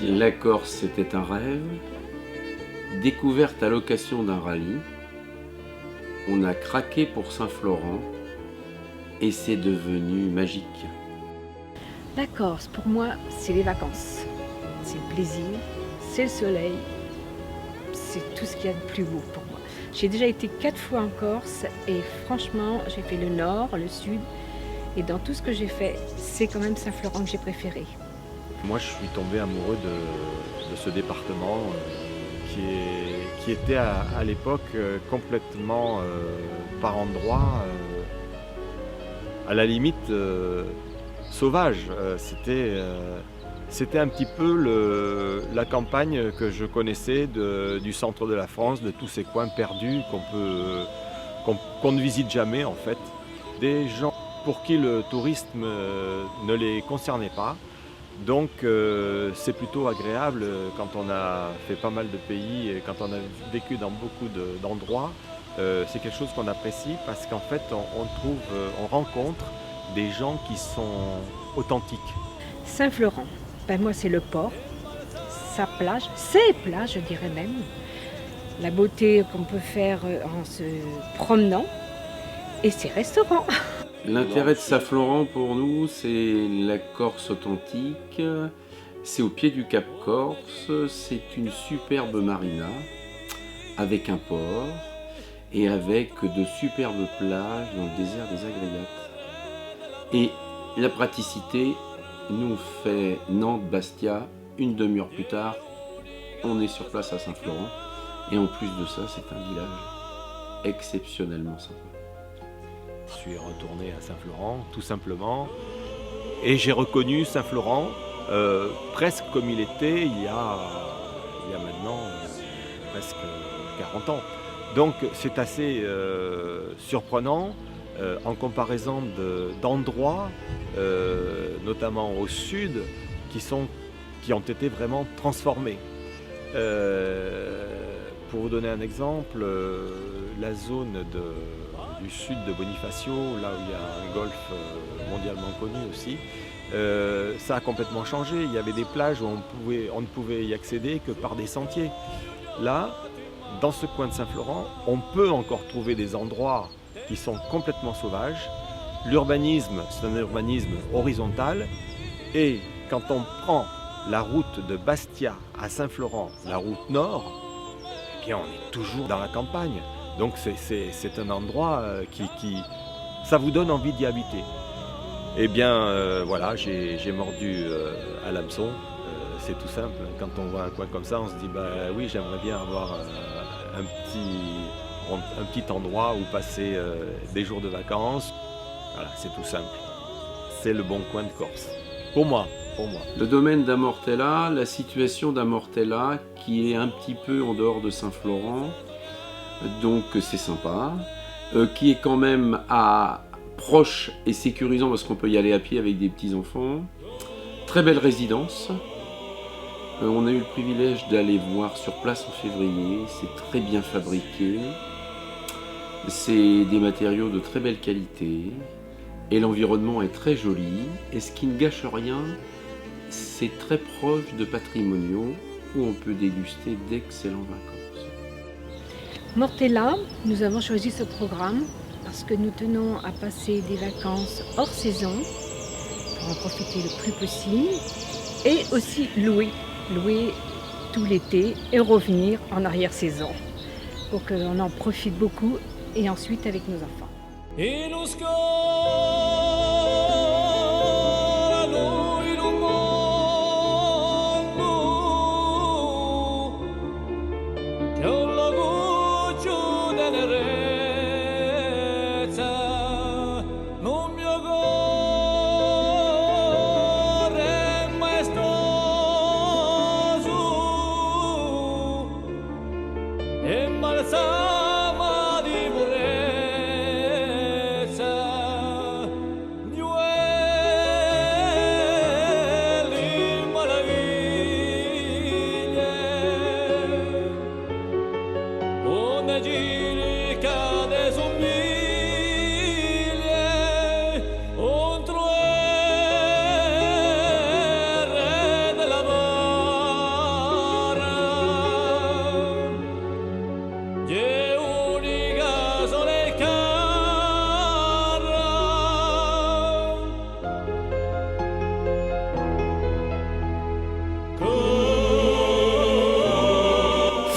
La Corse, c'était un rêve. Découverte à l'occasion d'un rallye. On a craqué pour Saint-Florent et c'est devenu magique. La Corse, pour moi, c'est les vacances. C'est le plaisir, c'est le soleil, c'est tout ce qu'il y a de plus beau pour moi. J'ai déjà été 4 fois en Corse et franchement, j'ai fait le nord, le sud. Et dans tout ce que j'ai fait, c'est quand même Saint-Florent que j'ai préféré. Moi, je suis tombé amoureux de ce département qui était à l'époque complètement, par endroits, à la limite sauvage. C'était un petit peu la campagne que je connaissais du centre de la France, de tous ces coins perdus qu'on ne visite jamais en fait. Des gens pour qui le tourisme ne les concernait pas. Donc c'est plutôt agréable quand on a fait pas mal de pays et quand on a vécu dans beaucoup d'endroits. C'est quelque chose qu'on apprécie parce qu'en fait on rencontre des gens qui sont authentiques. Saint-Florent, ben moi c'est le port, sa plage, ses plages je dirais même, la beauté qu'on peut faire en se promenant et ses restaurants. L'intérêt de Saint-Florent pour nous, c'est la Corse authentique, c'est au pied du Cap Corse, c'est une superbe marina avec un port et avec de superbes plages dans le désert des Agréates. Et la praticité nous fait Nantes-Bastia, une demi-heure plus tard, on est sur place à Saint-Florent et en plus de ça, c'est un village exceptionnellement sympa. Je suis retourné à Saint-Florent, tout simplement, et j'ai reconnu Saint-Florent presque comme il était il y a maintenant presque 40 ans. Donc c'est assez surprenant en comparaison d'endroits, notamment au sud, qui ont été vraiment transformés. Pour vous donner un exemple, la zone du sud de Bonifacio, là où il y a un golfe mondialement connu aussi, ça a complètement changé. Il y avait des plages où on ne pouvait y accéder que par des sentiers. Là, dans ce coin de Saint-Florent, on peut encore trouver des endroits qui sont complètement sauvages. L'urbanisme, c'est un urbanisme horizontal. Et quand on prend la route de Bastia à Saint-Florent, la route nord, eh bien on est toujours dans la campagne. Donc c'est un endroit ça vous donne envie d'y habiter. Eh bien voilà, j'ai mordu à l'hameçon. C'est tout simple. Quand on voit un coin comme ça, on se dit bah oui, j'aimerais bien avoir un petit endroit où passer des jours de vacances. Voilà, c'est tout simple. C'est le bon coin de Corse. Pour moi. Le domaine d'Amortella, la situation d'Amortella qui est un petit peu en dehors de Saint-Florent, donc c'est sympa, qui est quand même proche et sécurisant parce qu'on peut y aller à pied avec des petits-enfants. Très belle résidence. On a eu le privilège d'aller voir sur place en février, c'est très bien fabriqué, c'est des matériaux de très belle qualité et l'environnement est très joli et ce qui ne gâche rien, c'est très proche de patrimoniaux où on peut déguster d'excellentes vacances. Mortella, nous avons choisi ce programme parce que nous tenons à passer des vacances hors saison pour en profiter le plus possible et aussi louer tout l'été et revenir en arrière-saison pour qu'on en profite beaucoup et ensuite avec nos enfants. Embalsama di purezza,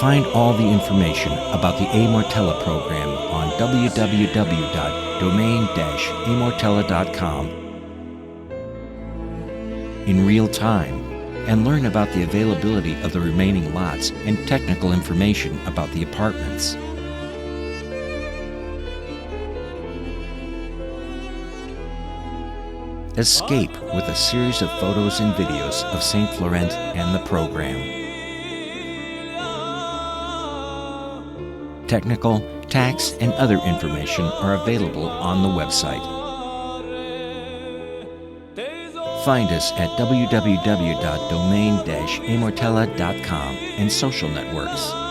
Find all the information about the Amortella program on www.domain-amortella.com in real time and learn about the availability of the remaining lots and technical information about the apartments. Escape with a series of photos and videos of St. Florent and the program. Technical, tax, and other information are available on the website. Find us at www.domain-amortella.com and social networks.